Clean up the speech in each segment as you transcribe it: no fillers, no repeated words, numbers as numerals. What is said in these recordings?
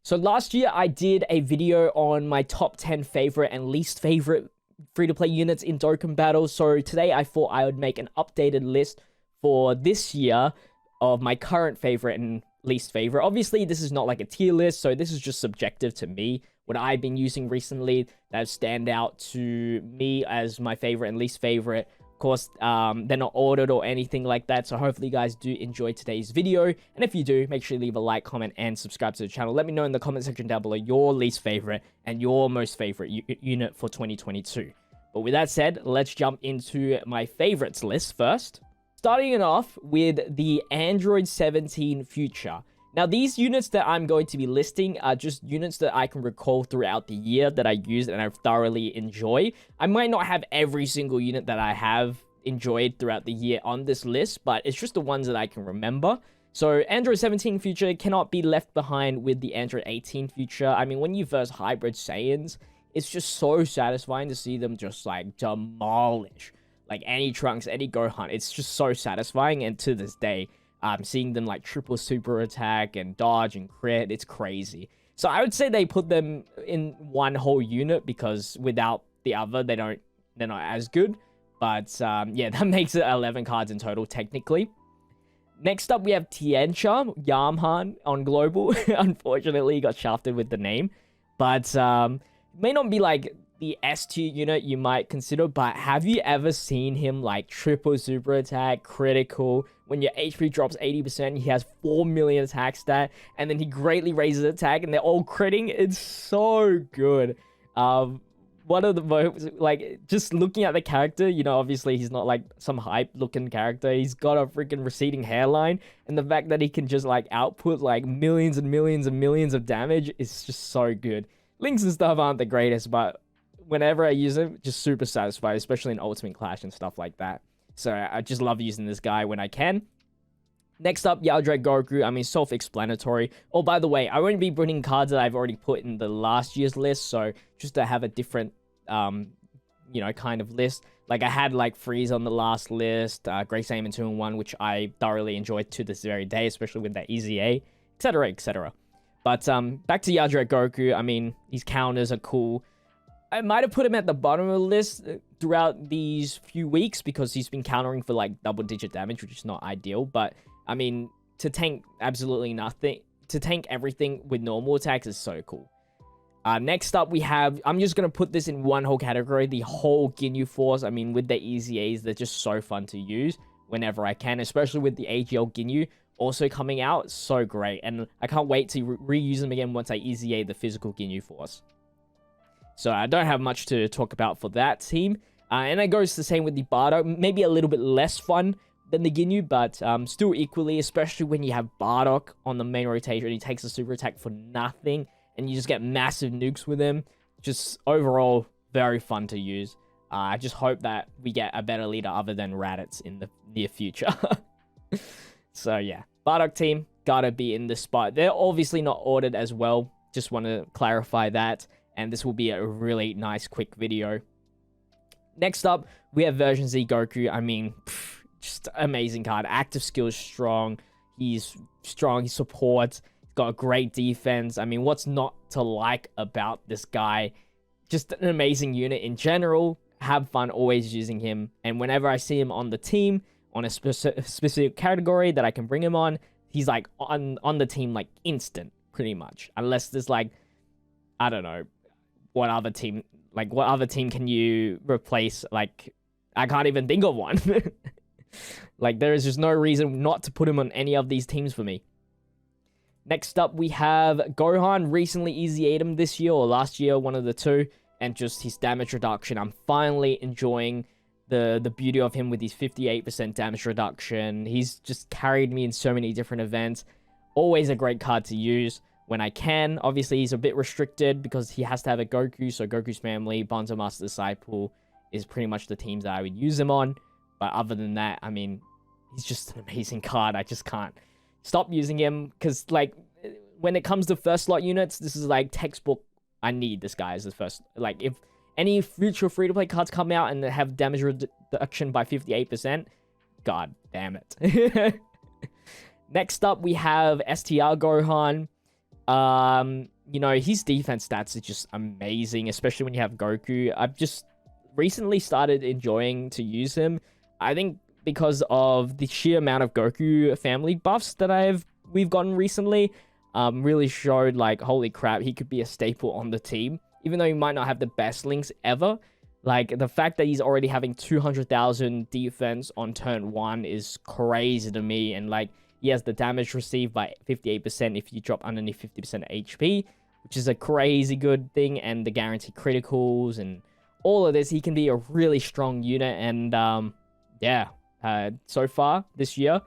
So last year I did a video on my top 10 favorite and least favorite free-to-play units in Dokkan Battle. So today I thought I would make an updated list for this year of my current favorite and least favorite. Obviously, this is not like a tier list, so this is just subjective to me. What I've been using recently that stand out to me as my favorite and least favorite. Of course, they're not ordered or anything like that, so hopefully you guys do enjoy today's video. And if you do, make sure you leave a like, comment, and subscribe to the channel. Let me know in the comment section down below your least favorite and your most favorite unit for 2022. But with that said, let's jump into my favorites list first. Starting it off with the Android 17 Future. Now, these units that I'm going to be listing are just units that I can recall throughout the year that I use and I thoroughly enjoy. I might not have every single unit that I have enjoyed throughout the year on this list, but it's just the ones that I can remember. So, Android 17 Future cannot be left behind with the Android 18 Future. I mean, when you verse Hybrid Saiyans, it's just so satisfying to see them just, like, demolish. Like, any Trunks, any Gohan. It's just so satisfying, and to this day, seeing them like triple super attack and dodge and crit, it's crazy. So I would say they put them in one whole unit because without the other, they're not as good. But yeah, that makes it 11 cards in total technically. Next up, we have Tiancha Yamhan on Global. Unfortunately, he got shafted with the name. But it may not be like the S tier unit you might consider, but have you ever seen him like triple super attack, critical, when your HP drops 80%, he has 4 million attack stat, and then he greatly raises attack, and they're all critting? It's so good. One of the most, like, just looking at the character, you know, obviously he's not like some hype looking character. He's got a freaking receding hairline, and the fact that he can just like output like millions and millions and millions of damage is just so good. Links and stuff aren't the greatest, but whenever I use him, just super satisfied, especially in Ultimate Clash and stuff like that. So I just love using this guy when I can. Next up, Yaodrag Goku. I mean, self-explanatory. Oh, by the way, I won't be putting cards that I've already put in the last year's list. So just to have a different, you know, kind of list. Like I had like Freeze on the last list, Great Saiyaman 2 and 1, which I thoroughly enjoyed to this very day, especially with that EZA, etc., etc. But back to Yaodrag Goku. I mean, his counters are cool. I might have put him at the bottom of the list throughout these few weeks because he's been countering for like double-digit damage, which is not ideal. But I mean, to tank absolutely nothing, to tank everything with normal attacks is so cool. Next up, we have, I'm just going to put this in one whole category, the whole Ginyu Force. I mean, with the EZAs, they're just so fun to use whenever I can, especially with the AGL Ginyu also coming out. So great. And I can't wait to reuse them again once I EZA the physical Ginyu Force. So I don't have much to talk about for that team. And it goes the same with the Bardock. Maybe a little bit less fun than the Ginyu, but still equally, especially when you have Bardock on the main rotation. He takes a super attack for nothing, and you just get massive nukes with him. Just overall, very fun to use. I just hope that we get a better leader other than Raditz in the near future. So yeah, Bardock team, gotta be in this spot. They're obviously not ordered as well. Just want to clarify that. And this will be a really nice, quick video. Next up, we have Version Z Goku. I mean, just amazing card. Active skills strong. He's strong. He supports. He's got a great defense. I mean, what's not to like about this guy? Just an amazing unit in general. Have fun always using him. And whenever I see him on the team, on a specific category that I can bring him on, he's like on the team like instant, pretty much. Unless there's like, I don't know, what other team can you replace? Like, I can't even think of one. Like, there is just no reason not to put him on any of these teams for me. Next up, we have Gohan. Recently EZA'd him this year or last year, one of the two. And just his damage reduction. I'm finally enjoying the beauty of him with his 58% damage reduction. He's just carried me in so many different events. Always a great card to use when I can. Obviously, he's a bit restricted because he has to have a Goku. So Goku's family, Bonzo Master Disciple is pretty much the teams that I would use him on. But other than that, I mean, he's just an amazing card. I just can't stop using him because, like, when it comes to first slot units, this is like textbook. I need this guy as the first. Like, if any future free-to-play cards come out and they have damage reduction by 58%, god damn it. Next up, we have STR Gohan. You know, his defense stats are just amazing, especially when you have Goku. I've just recently started enjoying to use him. I think because of the sheer amount of Goku family buffs that we've gotten recently, really showed like, holy crap, he could be a staple on the team, even though he might not have the best links ever. Like, the fact that he's already having 200,000 defense on turn 1 is crazy to me. And, like, he has the damage received by 58% if you drop underneath 50% HP, which is a crazy good thing. And the guaranteed criticals and all of this, he can be a really strong unit. And, yeah, so far this year,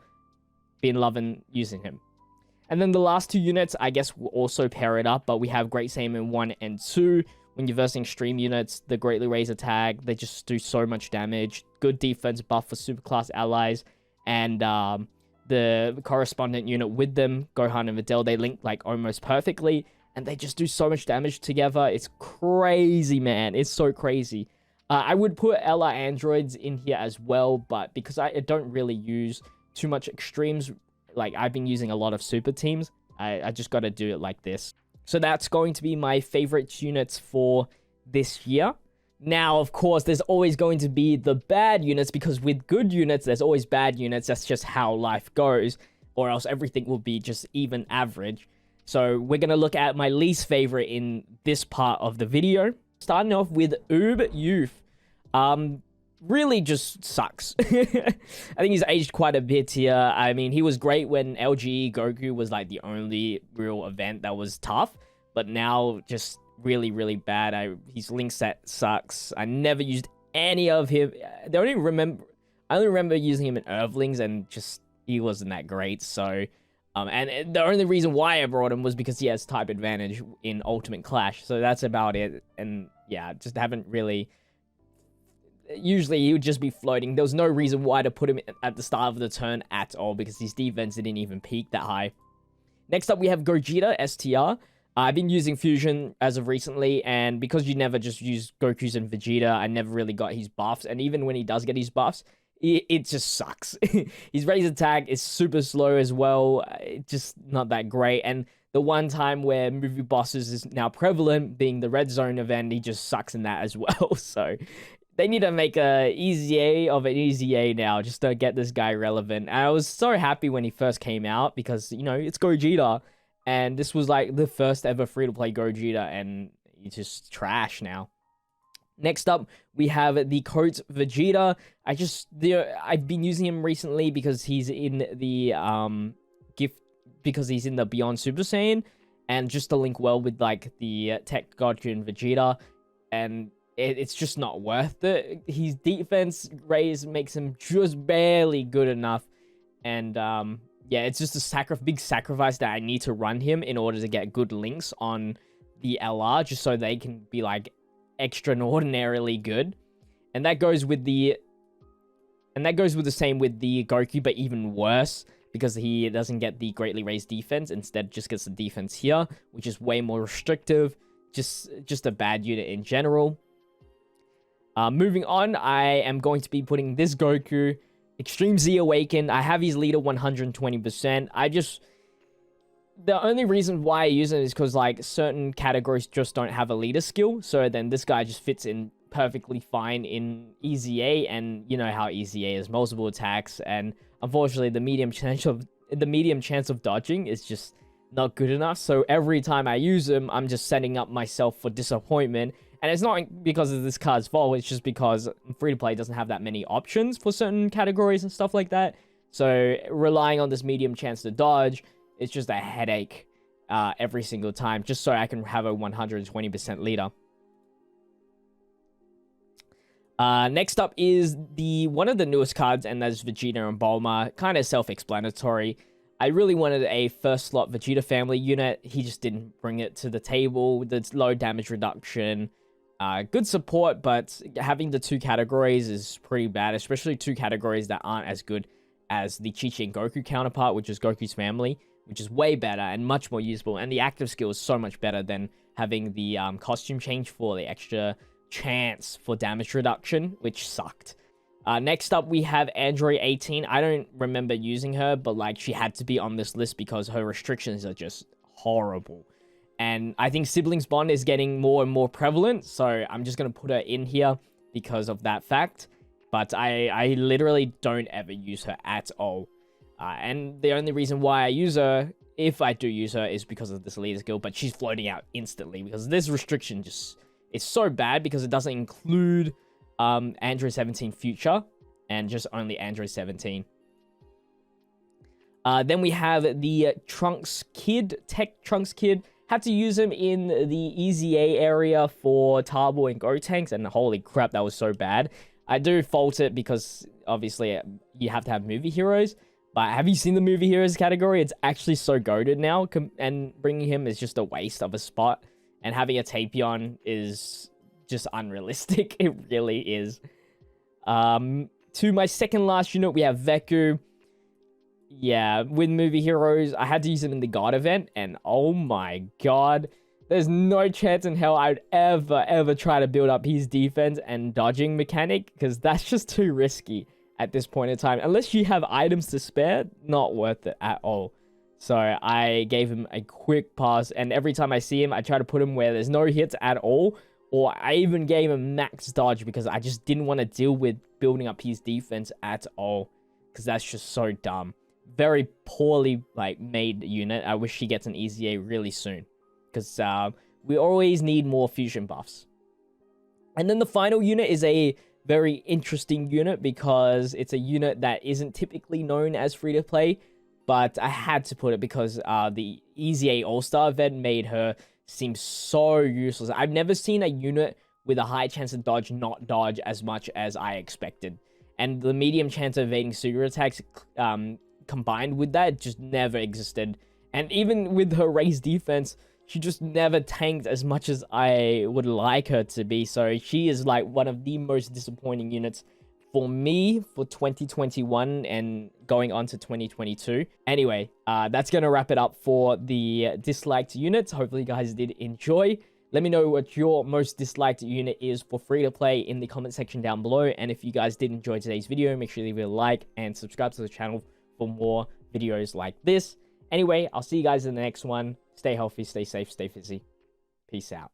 been loving using him. And then the last 2 units, I guess, will also pair it up. But we have Great Saiyaman 1 and 2. When you're versing extreme units, the Greatly Raised attack, they just do so much damage. Good defense buff for superclass allies. And the correspondent unit with them, Gohan and Videl, they link like almost perfectly. And they just do so much damage together. It's crazy, man. It's so crazy. I would put Ella androids in here as well. But because I don't really use too much extremes, like I've been using a lot of super teams, I just got to do it like this. So that's going to be my favorite units for this year. Now, of course, there's always going to be the bad units, because with good units, there's always bad units. That's just how life goes, or else everything will be just even average. So we're going to look at my least favorite in this part of the video. Starting off with Oob Youth. Really just sucks. I think he's aged quite a bit here. I mean, he was great when LGE Goku was like the only real event that was tough, but now just really, really bad. His link set sucks. I never used any of him. I only remember using him in Earthlings, and just he wasn't that great. So, and the only reason why I brought him was because he has type advantage in Ultimate Clash. So that's about it. And yeah, just haven't really. Usually he would just be floating. There was no reason why to put him at the start of the turn at all, because his defense didn't even peak that high. Next up, we have Gogeta STR. I've been using Fusion as of recently, and because you never just use Goku's and Vegeta, I never really got his buffs. And even when he does get his buffs, it just sucks. His raise attack is super slow as well. It's just not that great. And the one time where movie bosses is now prevalent, being the Red Zone event, he just sucks in that as well. So they need to make a Easy A of an Easy A now, just to get this guy relevant. And I was so happy when he first came out, because, you know, it's Gogeta. And this was like the first ever free-to-play Gogeta, and he's just trash now. Next up, we have the Coat Vegeta. I've been using him recently because he's in the he's in the Beyond Super Saiyan, and just to link well with like the Tech Goku and Vegeta, and it's just not worth it. His defense raise makes him just barely good enough, and yeah, it's just a big sacrifice that I need to run him in order to get good links on the LR, just so they can be like extraordinarily good. And that goes with the same with the Goku, but even worse, because he doesn't get the greatly raised defense, instead just gets the defense here, which is way more restrictive. Just a bad unit in general. Moving on, I am going to be putting this Goku, Extreme Z Awakened. I have his leader 120%. The only reason why I use it is because like certain categories just don't have a leader skill. So then this guy just fits in perfectly fine in Easy A, and you know how Easy A is multiple attacks, and unfortunately the medium chance of dodging is just not good enough. So every time I use him, I'm just setting up myself for disappointment. And it's not because of this card's fault, it's just because free-to-play doesn't have that many options for certain categories and stuff like that. So relying on this medium chance to dodge, it's just a headache every single time, just so I can have a 120% leader. Next up is one of the newest cards, and that's Vegeta and Bulma. Kind of self-explanatory. I really wanted a first slot Vegeta family unit. He just didn't bring it to the table. The low damage reduction. Good support, but having the 2 categories is pretty bad, especially 2 categories that aren't as good as the Chi-Chi and Goku counterpart, which is Goku's family, which is way better and much more useful. And the active skill is so much better than having the costume change for the extra chance for damage reduction, which sucked. Next up, we have Android 18. I don't remember using her, but like she had to be on this list because her restrictions are just horrible. And I think siblings bond is getting more and more prevalent, so I'm just going to put her in here because of that fact. But I literally don't ever use her at all. And the only reason why I use her, if I do use her, is because of this leader skill. But she's floating out instantly because this restriction just is so bad because it doesn't include Android 17 Future and just only Android 17. Then we have the Trunks Kid, Tech Trunks Kid. Had to use him in the EZA area for Tarball and Gotenks, and holy crap, that was so bad. I do fault it because obviously you have to have movie heroes. But have you seen the movie heroes category? It's actually so goated now, and bringing him is just a waste of a spot. And having a Tapion is just unrealistic. It really is. To my second last unit, we have Veku. Yeah, with movie heroes, I had to use him in the God event, and oh my god, there's no chance in hell I'd ever try to build up his defense and dodging mechanic, because that's just too risky at this point in time. Unless you have items to spare, not worth it at all. So I gave him a quick pass, and every time I see him, I try to put him where there's no hits at all, or I even gave him max dodge because I just didn't want to deal with building up his defense at all, because that's just so dumb. Very poorly made unit. I wish he gets an EZA really soon, because we always need more fusion buffs. And then the final unit is a very interesting unit because it's a unit that isn't typically known as free-to-play, but I had to put it because the EZA All-Star event made her seem so useless. I've never seen a unit with a high chance of dodge not dodge as much as I expected. And the medium chance of evading super attacks combined with that just never existed. And even with her raised defense, she just never tanked as much as I would like her to be. So she is like one of the most disappointing units for me for 2021 and going on to 2022. Anyway, that's going to wrap it up for the disliked units. Hopefully you guys did enjoy. Let me know what your most disliked unit is for free-to-play in the comment section down below. And if you guys did enjoy today's video, make sure you leave a like and subscribe to the channel for more videos like this. Anyway, I'll see you guys in the next one. Stay healthy, stay safe, stay fizzy. Peace out.